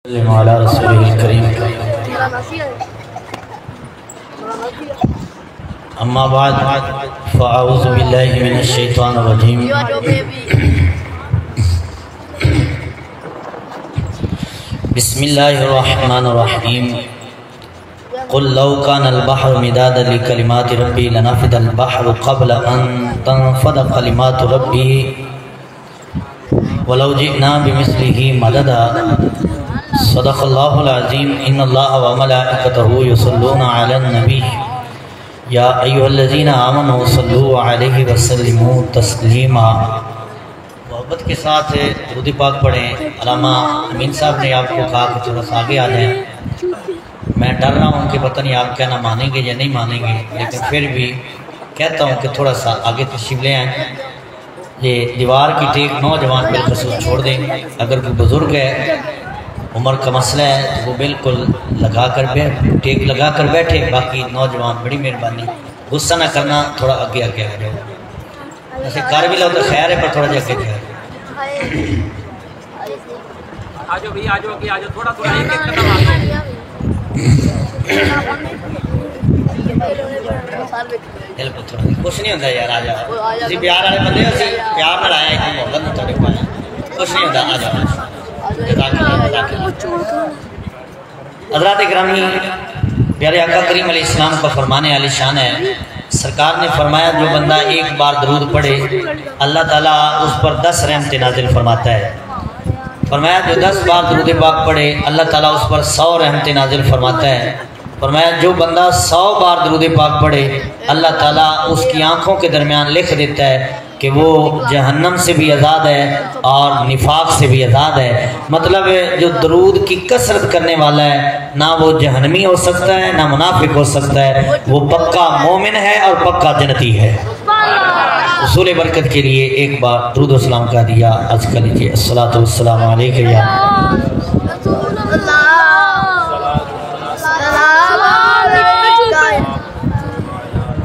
على رسوله الكريم اما بعد فاعوذ بالله من الشيطان الرجيم بسم الله الرحمن الرحيم قل لو كان البحر مدادا لكلمات ربي لنفد البحر قبل ان تنفد كلمات ربي ولو جئنا بمثله مددا صدق اللہ العظیم ان اللہ وملائکتہ یصلون علی النبی یا ایھا الذین آمنوا صلوا علیہ وسلموا تسلیما۔ محبت کے ساتھ درود پاک پڑھیں۔ علامہ امین صاحب نے آپ کو کہا کہ تھوڑا سا آگے آ جائیں۔ میں ڈر رہا ہوں کہ پتہ نہیں آپ کہنا مانیں گے یا نہیں مانیں گے، لیکن پھر بھی کہتا ہوں کہ تھوڑا سا آگے تشریف لے آئیں۔ یہ دیوار کی ٹیک نوجوان بالخصوص چھوڑ دیں۔ اگر کوئی بزرگ ہے، عمر کا مسئلہ ہے، تو وہ بالکل ٹیک لگا کر بیٹھے۔ باقی نوجوان بڑی مہربانی غصہ نہ کرنا، تھوڑا آگے آ جاؤ۔ ویسے کار بھی لو تو خیر ہے، پر تھوڑا جا کے خیر آجو بھی آجو کہ آجو تھوڑا تھوڑا ایک ایک قدم آگے۔ کچھ نہیں ہوتا یار، آ جاؤ۔ اسی پیار والے بندے اسی پیار نہ لایا، ایک محبت نہ تھوڑے پایا، کچھ نہیں ہوتا، آ جاؤ۔ حضرات اکرامی، پیارے آقا کریم علیہ السلام کا فرمان عالی شان ہے۔ سرکار نے فرمایا جو بندہ ایک بار درود پڑھے اللہ تعالیٰ اس پر 10 رحمتیں نازل فرماتا ہے۔ فرمایا جو 10 بار درود پاک پڑھے اللہ تعالیٰ اس پر 100 رحمتیں نازل فرماتا ہے۔ فرمایا جو بندہ 100 بار درود پاک پڑھے اللہ تعالیٰ اس کی آنکھوں کے درمیان لکھ دیتا ہے کہ وہ جہنم سے بھی آزاد ہے اور نفاق سے بھی آزاد ہے۔ مطلب جو درود کی کثرت کرنے والا ہے نہ وہ جہنمی ہو سکتا ہے نہ منافق ہو سکتا ہے، وہ پکا مومن ہے اور پکا جنتی ہے۔ حصول برکت کے لیے ایک بار درود و سلام کا دیا عرض کر لیجیے۔ الصلاۃ والسلام علیک یا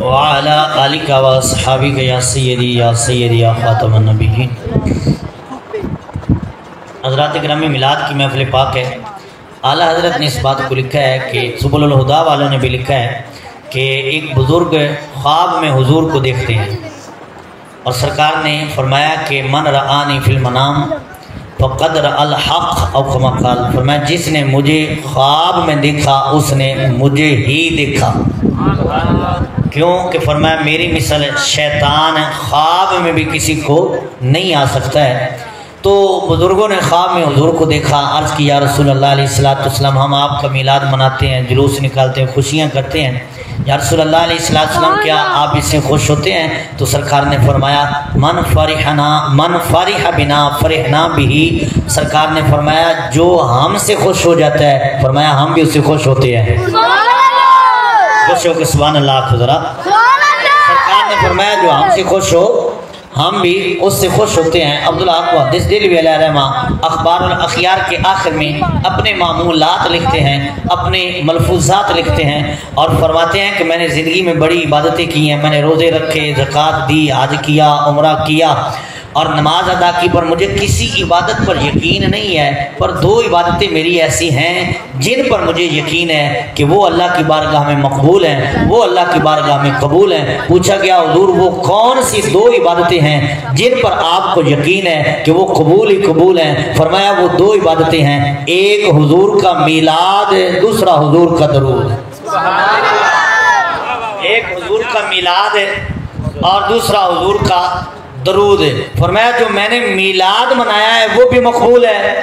وعلی آلک و اصحابک یا سیدی یا خاتم النبیین۔ حضرات گرامی، میلاد کی محفل پاک ہے۔ اعلیٰ حضرت نے اس بات کو لکھا ہے کہ سبل الہدا والوں نے بھی لکھا ہے کہ ایک بزرگ خواب میں حضور کو دیکھتے ہیں، اور سرکار نے فرمایا کہ من رآنی فی المنام فقد رأى الحق او کما قال، فرمایا جس نے مجھے خواب میں دیکھا اس نے مجھے ہی دیکھا۔ کیوں کہ فرمایا میری مثل شیطان خواب میں بھی کسی کو نہیں آ سکتا ہے۔ تو بزرگوں نے خواب میں حضور کو دیکھا، عرض کی یا رسول اللہ علیہ السلام ہم آپ کا میلاد مناتے ہیں، جلوس نکالتے ہیں، خوشیاں کرتے ہیں، یا رسول اللہ علیہ السلام کیا آپ اس سے خوش ہوتے ہیں؟ تو سرکار نے فرمایا من فرح بنا فرحنا بھی، سرکار نے فرمایا جو ہم سے خوش ہو جاتا ہے فرمایا ہم بھی اس سے خوش ہوتے ہیں۔ خوش ہو کہ سبحان اللہ آخو ذرا۔ سرکار نے فرمایا جو ہم سے خوش ہو ہم بھی اس سے خوش ہوتے ہیں۔ عبداللہ محدث دہلوی علیہ رحمہ اخبار الاخیار کے آخر میں اپنے معمولات لکھتے ہیں، اپنے ملفوظات لکھتے ہیں، اور فرماتے ہیں کہ میں نے زندگی میں بڑی عبادتیں کی ہیں، میں نے روزے رکھے، زکوٰۃ دی، حج کیا، عمرہ کیا اور نماز ادا کی، پر مجھے کسی عبادت پر یقین نہیں ہے، پر 2 عبادتیں میری ایسی ہیں جن پر مجھے یقین ہے کہ وہ اللہ کی بارگاہ میں مقبول ہیں، وہ اللہ کی بارگاہ میں قبول ہیں۔ پوچھا گیا حضور وہ کون سی 2 عبادتیں ہیں جن پر آپ کو یقین ہے کہ وہ قبول ہی قبول ہیں؟ فرمایا وہ 2 عبادتیں ہیں، ایک حضور کا میلاد، دوسرا حضور کا درود۔ ایک حضور کا میلاد اور دوسرا حضور کا درود۔ فرمایا جو میں نے میلاد منایا ہے وہ بھی مقبول ہے۔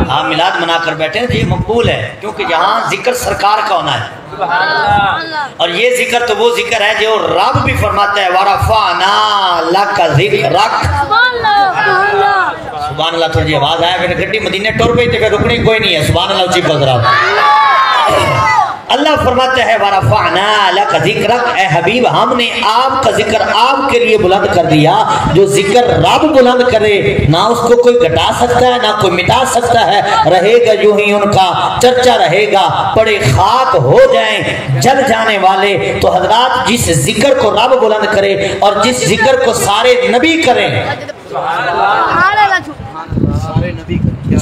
ہاں میلاد منا کر بیٹھے ہیں، یہ مقبول ہے کیونکہ یہاں ذکر سرکار کا ہونا ہے، اور یہ ذکر تو وہ ذکر ہے جو رب بھی فرماتا ہے وَرَفَعْنَا لَكَ ذِكْرَكَ۔ سبحان اللہ۔ تھوڑی جی آواز آیا، پھر گھٹی مدینے ٹور پہ تھے، پھر رکنے کوئی نہیں ہے۔ سبحان اللہ اچھی بزرا۔ اللہ فرماتا ہے وَرَفَعْنَا لَكَ ذِكْرَكَ، اے حبیب ہم نے آپ کا ذکر آپ کے لیے بلند کر دیا۔ جو ذکر رب بلند کرے نہ اس کو کوئی گھٹا سکتا ہے نہ کوئی مٹا سکتا ہے، رہے گا یوں ہی ان کا چرچا رہے گا، پڑے خاک ہو جائیں جل جانے والے۔ تو حضرات جس ذکر کو رب بلند کرے اور جس ذکر کو سارے نبی کریں، سارے نبی کریں،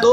2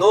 2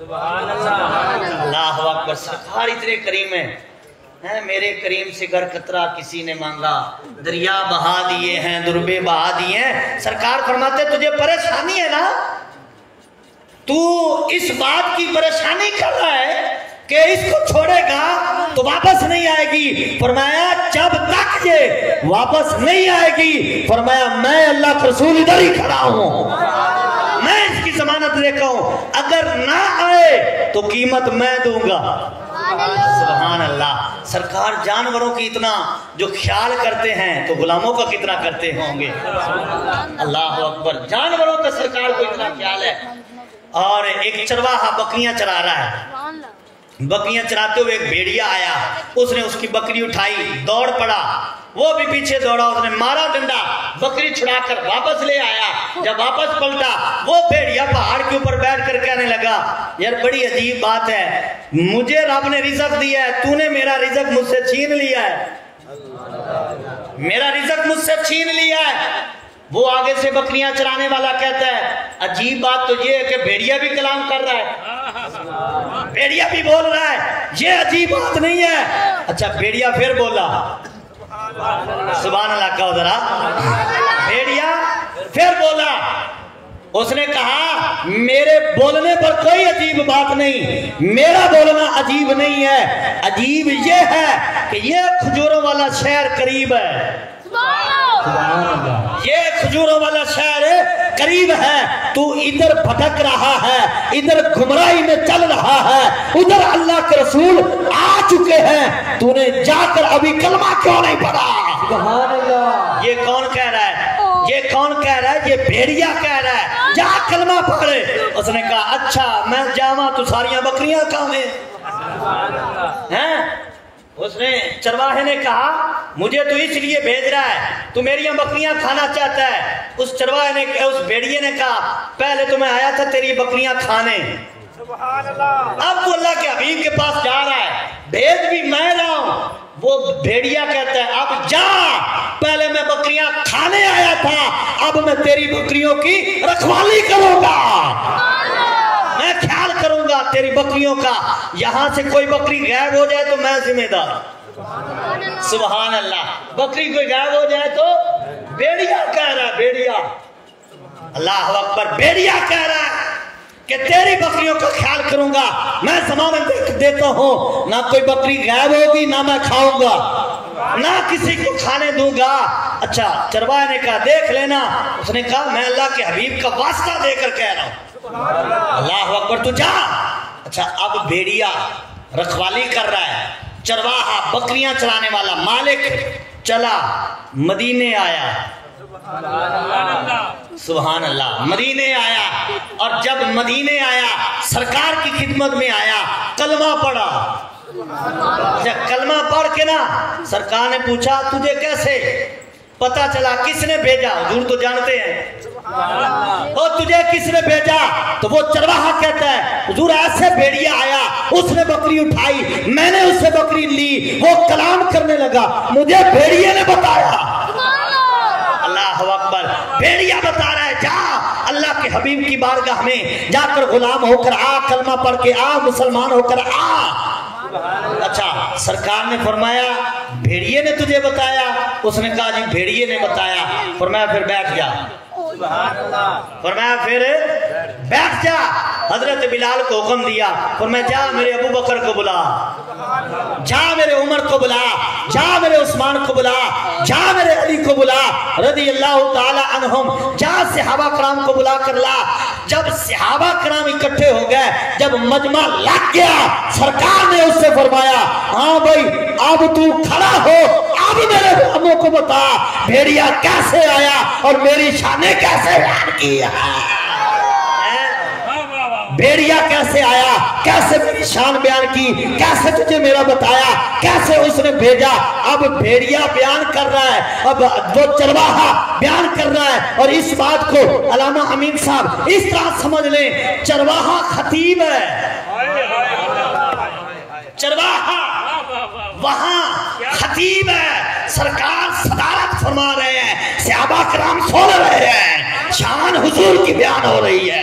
اللہ اکبر. سرکار اتنے کریم ہیں. میرے کریم سے گر قطرہ کسی نے مانگا دریا بہا دیے ہیں دربے بہا دیے ہیں. سرکار فرماتے تجھے پریشانی ہے نا, تو اس بات کی پریشانی کر رہا ہے کہ اس کو چھوڑے گا تو واپس نہیں آئے گی. فرمایا جب تک یہ واپس نہیں آئے گی, فرمایا میں اللہ کے رسول ادھر ہی کھڑا ہوں, میں اس کی ضمانت دیکھا ہوں, اگر نہ آئے تو قیمت میں دوں گا. سبحان اللہ. سرکار جانوروں کی اتنا جو خیال کرتے ہیں تو غلاموں کا کتنا کرتے ہوں گے. اللہ اکبر. جانوروں کا سرکار کو اتنا خیال ہے. اور ایک چرواہا بکریاں چرا رہا ہے, بکریاں چراتے ہوئے ایک بھیڑیا آیا, اس نے اس کی بکری اٹھائی, دوڑ پڑا, وہ بھی پیچھے دوڑا, اس نے مارا ڈنڈا, بکری چھڑا کر واپس لے آیا. جب واپس پلٹا وہ بھیڑیا پہاڑ کے اوپر بیٹھ کر کہنے لگا یار بڑی عجیب بات ہے, مجھے رب نے رزق دیا ہے, تو نے میرا رزق مجھ سے چھین لیا ہے, میرا رزق مجھ سے چھین لیا ہے. وہ آگے سے بکریاں چرانے والا کہتا ہے عجیب بات تو یہ ہے کہ بھیڑیا بھی کلام کر رہا ہے, بھیڑیا بھی بول رہا ہے, یہ عجیب بات نہیں ہے. اچھا بھیڑیا پھر بولا, سبحان اللہ کہو ذرا. بھیڑیا پھر بولا, اس نے کہا میرے بولنے پر کوئی عجیب بات نہیں, میرا بولنا عجیب نہیں ہے, عجیب یہ ہے کہ یہ کھجوروں والا شہر قریب ہے, یہ کھجوروں والا شہر قریب ہے, تو ادھر بھٹک رہا ہے, ادھر گمراہی میں چل رہا ہے, ادھر اللہ کے رسول آ چکے ہیں, تو نے جا کر ابھی کلمہ کیوں نہیں پڑھا. سبحان اللہ. یہ کون کہہ رہا ہے, یہ کون کہہ رہا ہے, یہ بھیڑیا کہہ رہا ہے جا کلمہ پڑھے. اس نے کہا اچھا میں جاواں تو ساریاں بکریاں کھاویں. اس نے چرواہے نے کہا مجھے تو اس لیے بھیج رہا ہے, تو میری بکریاں کھانا چاہتا ہے. اس چرواہے نے, اس بھیڑیے نے کہا پہلے تو میں آیا تھا تیری بکریاں کھانے, اب تو اللہ کے حبیب کے پاس جا رہا ہے, بھیج بھی میں رہا ہوں. وہ بھیڑیا کہتا ہے اب جا, پہلے میں بکریاں کھانے آیا تھا, اب میں تیری بکریوں کی رکھوالی کروں گا, میں خیال کروں گا تیری بکریوں کا, یہاں سے کوئی بکری غائب ہو جائے تو میں ذمہ دار. سبحان اللہ. بکری کوئی غائب ہو جائے تو بھیڑیا کہہ رہا ہے, بھیڑیا, اللہ اکبر, بھیڑیا کہہ رہا ہے کہ تیری بکریوں کا خیال کروں گا, میں ضمانت دیتا ہوں نہ کوئی بکری غائب ہوگی, نہ میں کھاؤں گا, نہ کسی کو کھانے دوں گا. اچھا چرواہے نے کہا دیکھ لینا. اس نے کہا میں اللہ کے حبیب کا واسطہ دے کر کہہ رہا ہوں. اللہ اکبر, تو جا. اچھا اب بھیڑیا رکھوالی کر رہا ہے, چرواہا بکریاں چلانے والا مالک چلا مدینے آیا. سبحان اللہ. مدینے آیا, اور جب مدینے آیا سرکار کی خدمت میں آیا, کلمہ پڑھا. کلمہ پڑھ کے نا سرکار نے پوچھا تجھے کیسے پتا چلا, کس نے بھیجا؟ حضور تو جانتے ہیں, اور تجھے کس نے بھیجا؟ تو وہ چرواہا کہتا ہے حضور ایسے بھیڑیا آیا, اس نے بکری اٹھائی, میں نے اس سے بکری لی, وہ کلام کرنے لگا, مجھے بھیڑیے نے بتایا. اللہ اکبر. بھیڑیا بتا رہا ہے جا اللہ کے حبیب کی بارگاہ میں جا کر غلام ہو کر آ, کلمہ پڑھ کے آ, مسلمان ہو کر آ. اچھا سرکار نے فرمایا بھیڑیے نے تجھے بتایا؟ اس نے کہا جی بھیڑیے نے بتایا. فرمایا پھر بیٹھ جا. فرمایا پھر بیٹھ جا. حضرت بلال کو حکم دیا, فرمایا جا میرے ابو بکر کو بلا, جا میرے عمر کو بلا, جا میرے عثمان کو بلا, جا میرے علی کو بلا رضی اللہ تعالی عنہم, جا صحابہ کرام کو بلا کر لا. جب صحابہ کرام اکٹھے ہو گئے, جب مجمع لگ گیا, سرکار نے اس سے فرمایا ہاں بھائی اب تو کھڑا ہو, اب میرے غلاموں کو بتا بھیڑیا کیسے آیا اور میری شانیں کیسے بیان کی ہے. بھیڑیا کیسے آیا, کیسے میری شان بیان کی, کیسے تجھے میرا بتایا, کیسے اس نے بھیجا. اب بھیڑیا بیان کر رہا ہے, اب وہ چرواہا بیان کر رہا ہے. اور اس بات کو علامہ امین صاحب اس طرح سمجھ لیں, چرواہا خطیب ہے, چرواہا وہاں خطیب ہے, سرکار صدارت فرما رہے ہیں, صحابہ کرام سن رہے ہیں, شان حضور کی بیان ہو رہی ہے.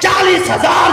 40,000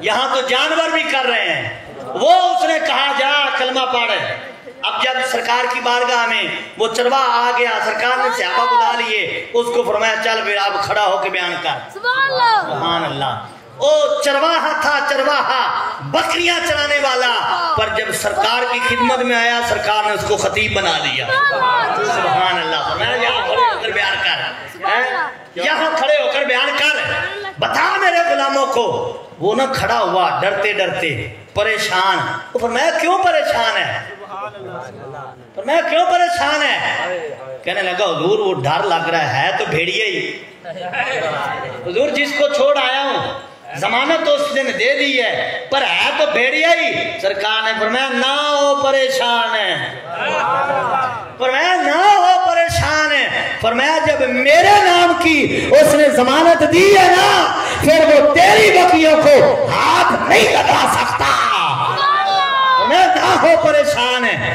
یہاں تو جانور بھی کر رہے ہیں. وہ اس نے کہا جا کلمہ پڑھ. اب جب سرکار کی بارگاہ میں وہ چرواہ آ گیا, سرکار نے صحابہ بلا لیے, اس کو فرمایا چل پھر اب کھڑا ہو کے بیان کر. سبحان اللہ. او چرواہا تھا, چرواہا بکریاں چرانے والا, پر جب سرکار کی خدمت میں آیا سرکار نے اس کو خطیب بنا دیا. سبحان اللہ. فرمایا یہاں کھڑے ہو کر بیان کر, یہاں کھڑے ہو کر بیان کر, بتا میرے غلاموں کو. وہ نہ کھڑا ہوا ڈرتے ڈرتے پریشان. وہ فرمایا کیوں پریشان ہے؟ فرمایا کیوں پریشان ہے؟ کہنے لگا حضور وہ ڈر لگ رہا ہے تو بھیڑیے ہی. حضور جس کو چھوڑ آیا ہوں ضمانت تو اس نے دے دی ہے, پر ہے تو بھیڑیا ہی. سرکار نے فرمایا نہ ہو پریشان ہے. فرمایا نہ ہو پریشان ہے. فرمایا جب میرے نام کی اس نے ضمانت دی ہے نا, پھر وہ تیری بکریوں کو ہاتھ نہیں لگا سکتا. میں نہ ہو پریشان ہے.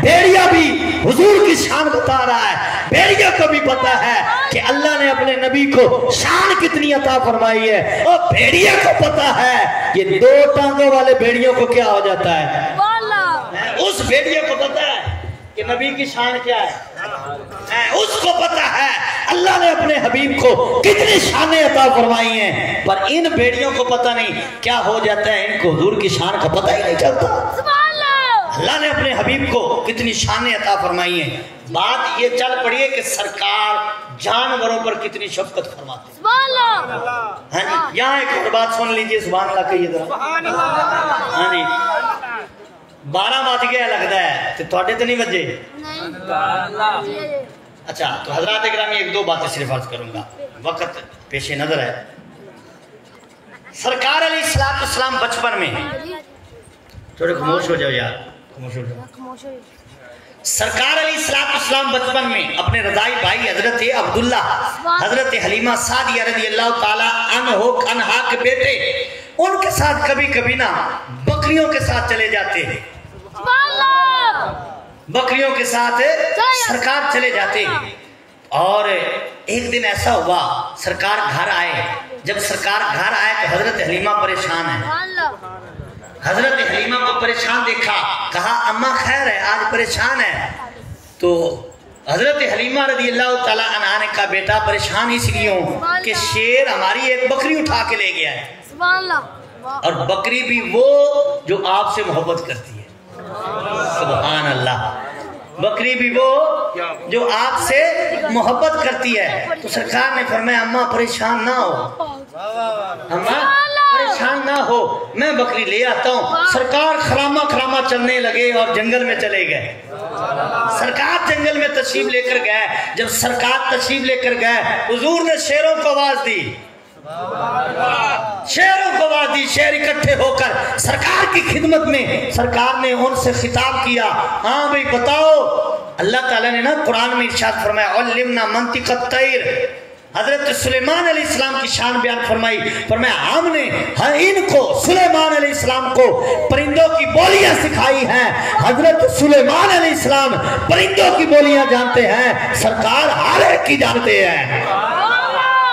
بھیڑیا بھی حضور کی شان بتا رہا ہے. بھیڑیا کو بھی پتا ہے کہ اللہ نے اپنے نبی کو شان کتنی عطا فرمائی ہے, اور بھیڑیا کو پتا ہے یہ دو ٹانگوں والے بھیڑیوں کو کیا ہو جاتا ہے. اس بھیڑیا کو پتا ہے کہ نبی کی شان کیا ہے. اس کو پتا ہے اللہ نے اپنے حبیب کو کتنی شانیں عطا فرمائی ہیں, پر ان بھیڑیوں کو پتہ نہیں کیا ہو جاتا ہے. ان کو حضور کی شان کا پتہ ہی نہیں چلتا. اللہ نے اپنے حبیب کو کتنی شانیں عطا فرمائی ہیں. بات یہ چل پڑی ہے کہ سرکار جانوروں پر کتنی شفقت فرماتے ہیں. ہاں جی, یہاں ایک اور بات سن لیجئے. سبحان اللہ کہیے ذرا. ہاں جی, 12 بج گیا لگتا ہے تو تھوڑے تو نہیں بجے. اچھا تو حضرات اکرامی ایک دو باتیں صرف عرض کروں گا, وقت پیش نظر ہے. سرکار علیہ السلام بچپن میں, تھوڑے خاموش ہو جاؤ یار, خاموش ہو جاؤ. سرکار علیہ السلام بچپن میں اپنے رضائی بھائی حضرت عبداللہ, حضرت حلیمہ سعدیہ رضی اللہ تعالی عنہا کے بیٹے, ان کے ساتھ کبھی کبھی نا بکریوں کے ساتھ چلے جاتے ہیں. بکریوں کے ساتھ سرکار چلے جاتے ہیں. اور ایک دن ایسا ہوا سرکار گھر آئے. جب سرکار گھر آئے تو حضرت حلیمہ پریشان ہے. حضرت حلیمہ کو پریشان دیکھا, کہا اماں خیر ہے, آج پریشان ہے. تو حضرت حلیمہ رضی اللہ تعالیٰ عنہ نے کہا بیٹا پریشان اس لیے ہوں کہ شیر ہماری ایک بکری اٹھا کے لے گیا ہے. اور بکری بھی وہ جو آپ سے محبت کرتی ہے. سبحان اللہ. بکری بھی وہ جو آپ سے محبت کرتی ہے. تو سرکار نے فرمایا اماں پریشان نہ ہو, اماں پریشان نہ ہو, میں بکری لے آتا ہوں. سرکار خرامہ چلنے لگے اور جنگل میں چلے گئے. سرکار جنگل میں تشریف لے کر گئے. جب سرکار تشریف لے کر گئے حضور نے شیروں کو آواز دی. شیروں کو آواز دی. شیر اکٹھے ہو کر سرکار کی خدمت میں سرکار نے ان سے خطاب کیا. ہاں بھئی بتاؤ, اللہ تعالیٰ نے نا قرآن میں ارشاد فرمایا علمنا منطق الطیر. حضرت سلیمان علیہ السلام کی شان بیان فرمائی. فرمایا ہم نے ان کو سلیمان علیہ السلام کو پرندوں کی بولیاں سکھائی ہیں. حضرت سلیمان علیہ السلام پرندوں کی بولیاں جانتے ہیں, سرکار ہر ایک کی جانتے ہیں.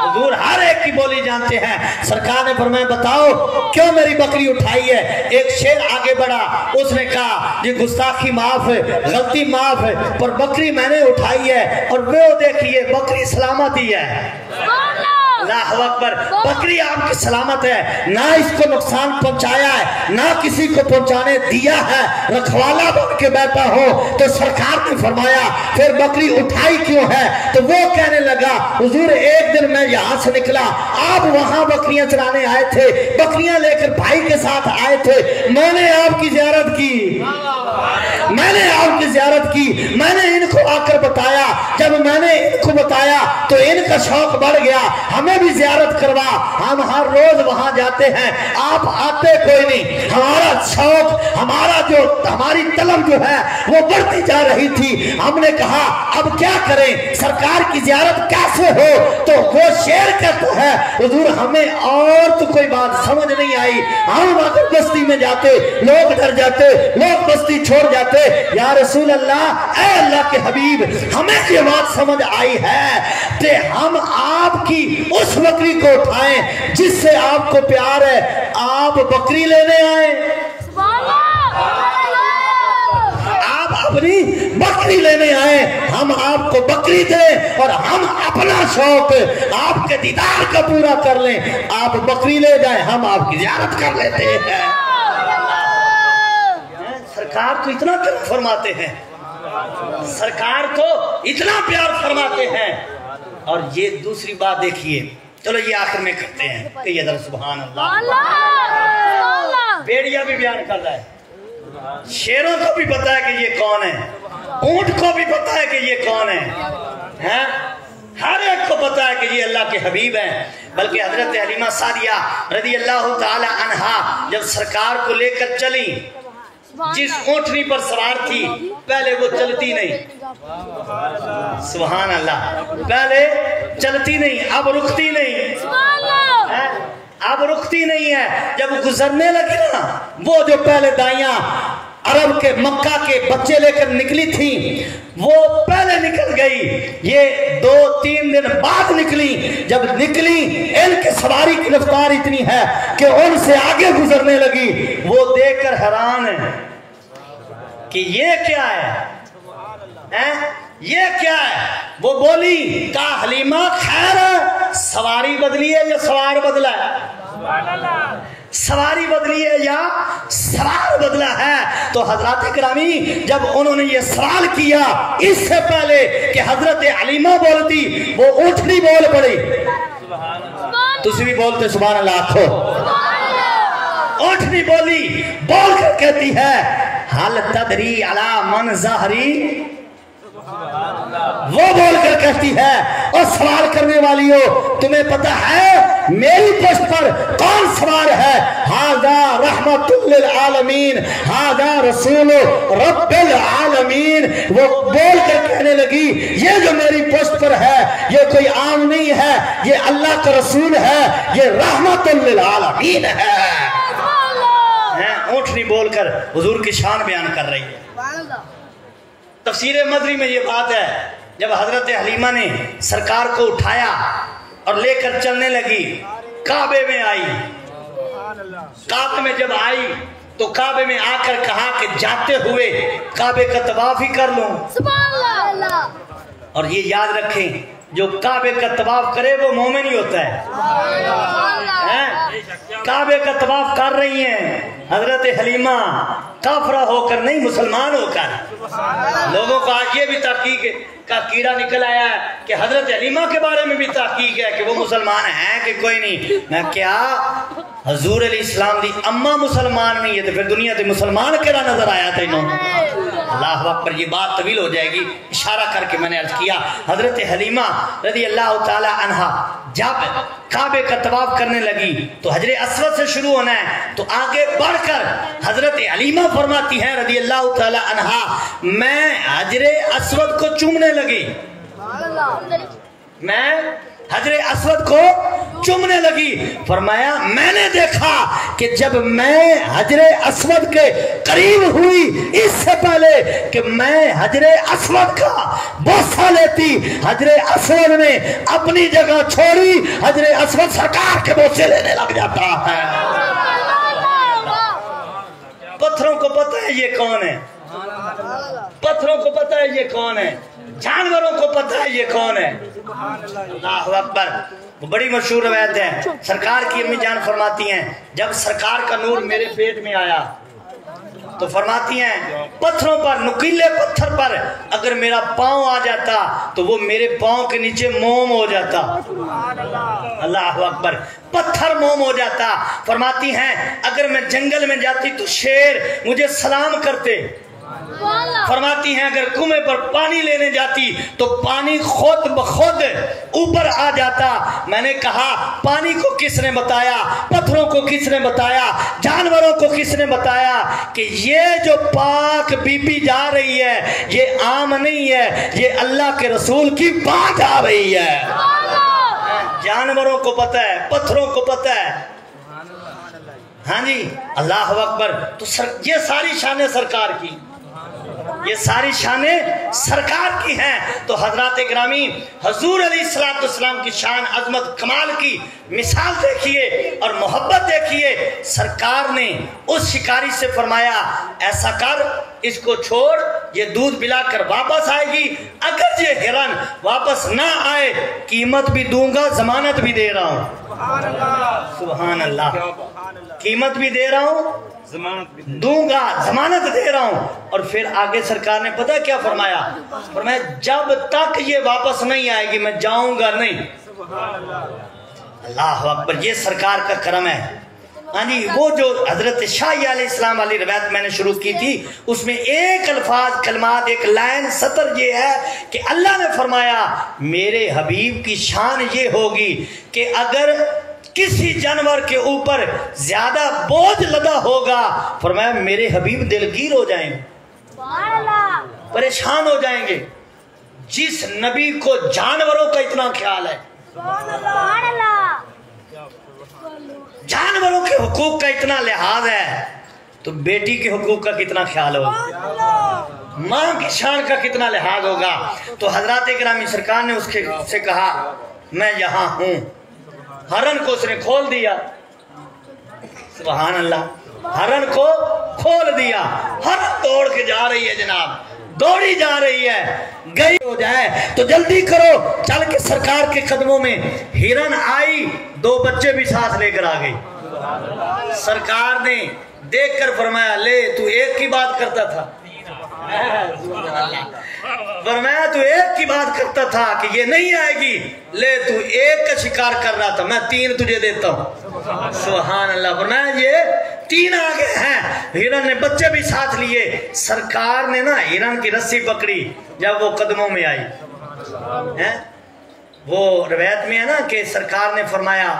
حضور ہر ایک کی بولی جانتے ہیں. سرکار نے فرمایا بتاؤ کیوں میری بکری اٹھائی ہے. ایک شیر آگے بڑھا, اس نے کہا یہ گستاخی معاف ہے, غلطی معاف ہے, پر بکری میں نے اٹھائی ہے اور وہ دیکھیے بکری سلامتی ہے. اللہ اکبر. بکری آپ کی سلامت ہے, نہ اس کو نقصان پہنچایا ہے نہ کسی کو پہنچانے دیا ہے. رکھوالا بن کے بیٹھا ہو. تو سرکار نے فرمایا پھر بکری اٹھائی کیوں ہے. تو وہ کہنے لگا حضور ایک دن میں یہاں سے نکلا, آپ وہاں بکریاں چرانے آئے تھے, بکریاں لے کر بھائی کے ساتھ آئے تھے, میں نے آپ کی زیارت کی, میں نے آپ کی زیارت کی. میں نے ان کو آ کر بتایا, جب میں نے ان کو بتایا تو ان کا شوق بڑھ گیا, ہمیں بھی زیارت کروا. ہم ہر روز وہاں جاتے ہیں, آپ آتے کوئی نہیں. ہمارا شوق, ہماری طلب جو ہے وہ بڑھتی جا رہی تھی. ہم نے کہا اب کیا کریں, سرکار کی زیارت کیسے ہو. تو وہ شیر کہتا ہے حضور ہمیں اور تو کوئی بات سمجھ نہیں آئی. ہم اگر بستی میں جاتے لوگ ڈر جاتے, لوگ بستی چھوڑ جاتے. یا رسول اللہ, اے اللہ کے حبیب, ہمیں یہ بات سمجھ آئی ہے کہ ہم آپ کی اس بکری کو اٹھائیں جس سے آپ کو پیار ہے. آپ بکری لینے آئے, آپ اپنی بکری لینے آئے, ہم آپ کو بکری دیں اور ہم اپنا شوق آپ کے دیدار کا پورا کر لیں. آپ بکری لے جائیں, ہم آپ کی زیارت کر لیتے ہیں. سرکار تو اتنا پیار فرماتے ہیں, سرکار تو اتنا پیار فرماتے ہیں. اور یہ دوسری بات دیکھیے, چلو یہ آخر میں کرتے ہیں کہ یہ در سبحان اللہ. بیڑیا بھی بیان کر رہا ہے, شیروں کو بھی پتا ہے کہ یہ کون ہے, اونٹ کو بھی پتا ہے کہ یہ کون ہے, ہر ایک کو پتا ہے کہ یہ اللہ کے حبیب ہیں. بلکہ حضرت حلیمہ سعدیہ رضی اللہ تعالی عنہا جب سرکار کو لے کر چلی, جس اونٹنی پر سوار تھی پہلے وہ چلتی نہیں, سبحان اللہ, پہلے چلتی نہیں, اب رکتی نہیں, اب رکتی نہیں ہے. جب گزرنے لگی نا, وہ جو پہلے دائیاں عرب کے مکہ کے بچے لے کر نکلی تھی وہ پہلے نکل گئی, یہ 2-3 دن بعد نکلی. جب نکلی ان کے سواری کی رفتار اتنی ہے کہ ان سے آگے گزرنے لگی. وہ دیکھ کر حیران ہے کہ یہ کیا ہے, یہ کیا ہے. وہ بولی, کہا حلیمہ خیر ہے, سواری بدلی ہے یا سوار بدلا ہے, سواری بدلی ہے یا سوار بدلا ہے. تو حضرات کرامی جب انہوں نے یہ سوال کیا, اس سے پہلے کہ حضرت حلیمہ بولتی وہ اونٹنی بول پڑی. تسی بھی بولتے سبحان اللہ آخو. اونٹنی بولی, بول کر کہتی ہے حل تدری علی من ظہری, وہ بول کر کہتی ہے اور سوال کرنے والی ہو تمہیں پتا ہے میری پشت پر کون سوار ہے؟ ھذا رحمت للعالمین, ھذا رسول رب العالمین. وہ بول کر کہنے لگی یہ جو میری پشت پر ہے یہ کوئی عام نہیں ہے, یہ اللہ کا رسول ہے, یہ رحمت للعالمین ہے. اونٹنی بول کر حضور کی شان بیان کر رہی ہے. تفسیر مدری میں یہ بات ہے, جب حضرت حلیمہ نے سرکار کو اٹھایا اور لے کر چلنے لگی, کعبے میں آئی. کعبے میں جب آئی تو کعبے میں آ کر کہا کہ جاتے ہوئے کعبے کا طواف ہی کر لوں. اور یہ یاد رکھیں جو کعبے کا طواف کرے وہ مومن ہی ہوتا ہے. کعبے کا طواف کر رہی ہیں حضرت حلیمہ, کافرہ ہو کر نہیں, مسلمان ہو کر. لوگوں کو آج یہ بھی تحقیق کا کیڑا نکل آیا ہے کہ حضرت حلیمہ کے بارے میں بھی تحقیق ہے کہ وہ مسلمان ہیں کہ کوئی نہیں. میں کیا حضور علیہ السلام دی اماں مسلمان نہیں ہے تو پھر دنیا تے مسلمان کیڑا نظر آیا تھا انہوں. اللہ اکبر, یہ بات طویل ہو جائے گی, اشارہ کر کے میں نے عرض کیا. حضرت حلیمہ رضی اللہ تعالی عنہا جب کعبے کا طواف کرنے لگی تو حجر اسود سے شروع ہونا ہے, تو آگے بڑھ کر حضرت حلیمہ فرماتی ہیں رضی اللہ تعالی عنہا میں حجر اسود کو چومنے لگی, میں حجر اسود کو چومنے لگی. فرمایا میں نے دیکھا کہ جب میں حجر اسود کے قریب ہوئی, اس سے پہلے کہ میں حجر اسود کا بوسہ لیتی, حجر اسود نے اپنی جگہ چھوڑی, حجر اسود سرکار کے بوسے لینے لگ جاتا ہے. پتھروں کو پتہ ہے یہ کون ہے, پتھروں کو پتہ ہے یہ کون ہے, جانوروں کو پتہ ہے یہ کون ہے. اللہ اکبر. وہ بڑی مشہور روایت ہے, سرکار کی امی جان فرماتی ہیں جب سرکار کا نور میرے پیٹ میں آیا تو فرماتی ہیں پتھروں پر, نکیلے پتھر پر اگر میرا پاؤں آ جاتا تو وہ میرے پاؤں کے نیچے موم ہو جاتا. اللہ اکبر. پتھر موم ہو جاتا. فرماتی ہیں اگر میں جنگل میں جاتی تو شیر مجھے سلام کرتے. فرماتی ہیں اگر کنویں پر پانی لینے جاتی تو پانی خود بخود اوپر آ جاتا. میں نے کہا پانی کو کس نے بتایا, پتھروں کو کس نے بتایا, جانوروں کو کس نے بتایا کہ یہ جو پاک بی بی جا رہی ہے یہ عام نہیں ہے, یہ اللہ کے رسول کی بات آ رہی ہے. جانوروں کو پتہ ہے, پتھروں کو پتہ ہے. ہاں جی, اللہ اکبر. تو یہ ساری شان سرکار کی. یہ ساری شانیں سرکار کی ہیں۔ تو حضرات گرامی حضور علیہ السلام کی شان، عظمت، کمال کی مثال دیکھیے اور محبت دیکھیے۔ سرکار نے اس شکاری سے فرمایا ایسا کر، اس کو چھوڑ، یہ دودھ پلا کر واپس آئے گی، اگر یہ ہرن واپس نہ آئے قیمت بھی دوں گا، ضمانت بھی دے رہا ہوں۔ سبحان اللہ، قیمت بھی دے رہا ہوں، دوں گا، ضمانت دے رہا ہوں۔ اور پھر آگے سرکار نے پتہ کیا فرمایا؟ فرمایا جب تک یہ واپس نہیں آئے گی میں جاؤں گا نہیں۔ اللہ اکبر، یہ سرکار کا کرم ہے۔ ہاں جی، وہ جو حضرت شاہ علیہ السلام والی روایت میں نے شروع کی تھی، اس میں ایک الفاظ، کلمات، ایک لائن، سطر یہ ہے کہ اللہ نے فرمایا میرے حبیب کی شان یہ ہوگی کہ اگر کسی جانور کے اوپر زیادہ بوجھ لدا ہوگا، فرمایا میرے حبیب دلگیر ہو جائیں گے، پریشان ہو جائیں گے۔ جس نبی کو جانوروں کا اتنا خیال ہے، جانوروں کے حقوق کا اتنا لحاظ ہے، تو بیٹی کے حقوق کا کتنا خیال ہوگا، ماں کی شان کا کتنا لحاظ ہوگا۔ تو حضرات گرامی سرکار نے اس سے کہا میں یہاں ہوں۔ ہرن کو اس نے کھول دیا، سبحان اللہ، ہرن کو کھول دیا۔ ہرن دوڑ کے جا رہی ہے جناب، دوڑی جا رہی ہے، گئی ہو جائے تو جلدی کرو، چل کے سرکار کے قدموں میں۔ ہرن آئی، دو بچے بھی ساتھ لے کر آ گئی۔ سرکار نے دیکھ کر فرمایا لے تو ایک کی بات کرتا تھا، فرمایا تو ایک کی بات کرتا تھا کہ یہ نہیں آئے گی، لے تو ایک کا شکار کر رہا تھا، میں 3 تجھے دیتا ہوں۔ سبحان اللہ، فرمایا یہ 3 آ گئے ہیں۔ ہرن نے بچے بھی ساتھ لیے۔ سرکار نے نا ہرن کی رسی پکڑی جب وہ قدموں میں آئی، وہ روایت میں ہے نا کہ سرکار نے فرمایا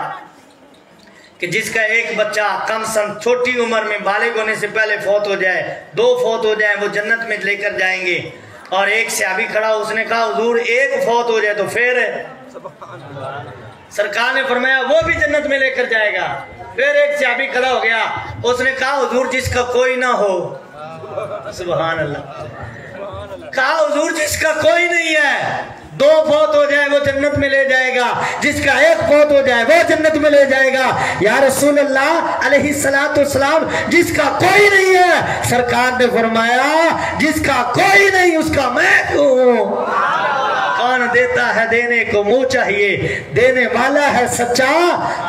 کہ جس کا ایک بچہ کم سن چھوٹی عمر میں بالغ ہونے سے پہلے فوت ہو جائے، 2 فوت ہو جائیں، وہ جنت میں لے کر جائیں گے۔ اور ایک صحابی کھڑا، اس نے کہا حضور ایک فوت ہو جائے تو پھر؟ سرکار نے فرمایا وہ بھی جنت میں لے کر جائے گا۔ پھر ایک صحابی کھڑا ہو گیا، اس نے کہا حضور جس کا کوئی نہ ہو، سبحان اللہ، کہا حضور جس کا کوئی نہیں ہے، 2 فوت ہو جائے وہ جنت میں لے جائے گا، جس کا 1 فوت ہو جائے وہ جنت میں لے جائے گا۔ یا رسول اللہ علیہ السلام، جس کا کوئی نہیں ہے، سرکار نے فرمایا جس کا کوئی نہیں اس کا میں ہوں۔ کون دیتا ہے دینے کو منہ چاہیے، دینے والا ہے سچا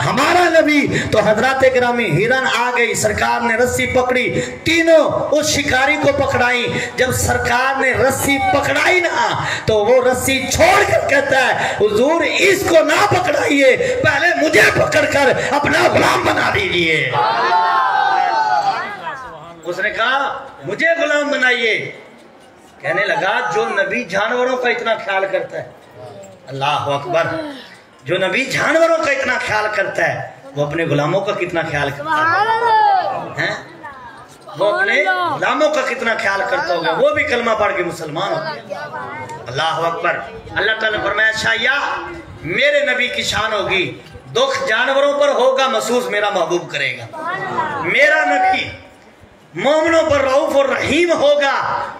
ہمارا نبی۔ تو حضرات گرامی ہرن آ گئی، سرکار نے رسی پکڑی، تینوں اس شکاری کو پکڑائی۔ جب سرکار نے رسی پکڑائی نا تو وہ رسی چھوڑ کر کہتا ہے حضور اس کو نہ پکڑائیے، پہلے مجھے پکڑ کر اپنا غلام بنا دیجئے۔ اس نے کہا مجھے غلام بنائیے۔ کہنے لگا جو نبی جانوروں کا اتنا خیال کرتا ہے، اللہ اکبر، جو نبی جانوروں کا اتنا خیال کرتا ہے وہ اپنے غلاموں کا کتنا خیال کرتا ہے، وہ اپنے غلاموں کا کتنا خیال کرتا ہوگا، وہ بھی کلمہ پڑھ کے مسلمان ہو گیا۔ اللہ اکبر۔ اللہ تعالیٰ نے فرمایا شایا میرے نبی کی شان ہوگی، دکھ جانوروں پر ہوگا محسوس میرا محبوب کرے گا۔ میرا نبی مومنوں پر رؤوف اور رحیم ہوگا۔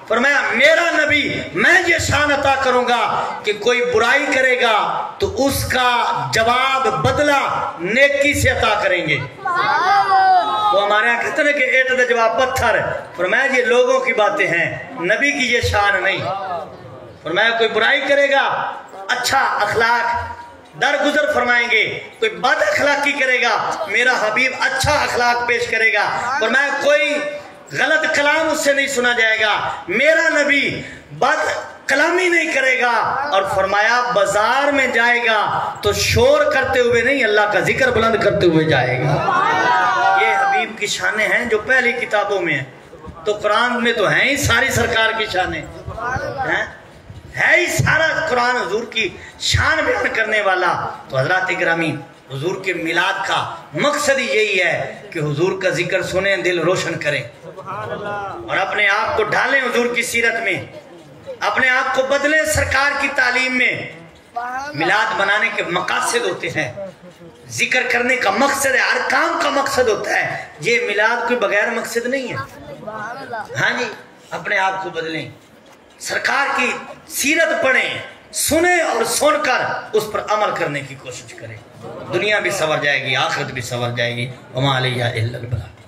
فرمایا میرا نبی میں یہ شان عطا کروں گا کہ کوئی برائی کرے گا تو اس کا جواب بدلہ نیکی سے عطا کریں گے۔ وہ ہمارے یہاں کہتے ہیں کہ ایٹ دا جواب پتھر، فرمایا یہ لوگوں کی باتیں ہیں، نبی کی یہ شان نہیں۔ فرمایا کوئی برائی کرے گا اچھا اخلاق درگزر فرمائیں گے، کوئی بد اخلاقی کرے گا میرا حبیب اچھا اخلاق پیش کرے گا۔ فرمایا کوئی غلط کلام اس سے نہیں سنا جائے گا، میرا نبی بد کلامی نہیں کرے گا۔ اور فرمایا بازار میں جائے گا تو شور کرتے ہوئے نہیں، اللہ کا ذکر بلند کرتے ہوئے جائے گا۔ یہ حبیب کی شانیں ہیں جو پہلی کتابوں میں ہیں، تو قرآن میں تو ہیں ہی ساری سرکار کی شانیں، ہے ہی سارا قرآن حضور کی شان بیان کرنے والا۔ تو حضرات گرامی حضور کے میلاد کا مقصد ہی یہی ہے کہ حضور کا ذکر سنیں، دل روشن کریں اور اپنے آپ کو ڈھالیں حضور کی سیرت میں، اپنے آپ کو بدلیں سرکار کی تعلیم میں۔ میلاد بنانے کے مقاصد ہوتے ہیں، ذکر کرنے کا مقصد ہے، ہر کام کا مقصد ہوتا ہے۔ یہ میلاد کوئی بغیر مقصد نہیں ہے، ہاں جی، اپنے آپ کو بدلیں، سرکار کی سیرت پڑھیں، سنیں اور سن کر اس پر عمل کرنے کی کوشش کریں، دنیا بھی سنور جائے گی، آخرت بھی سنور جائے گی۔ وما علیہ الا البلاغ۔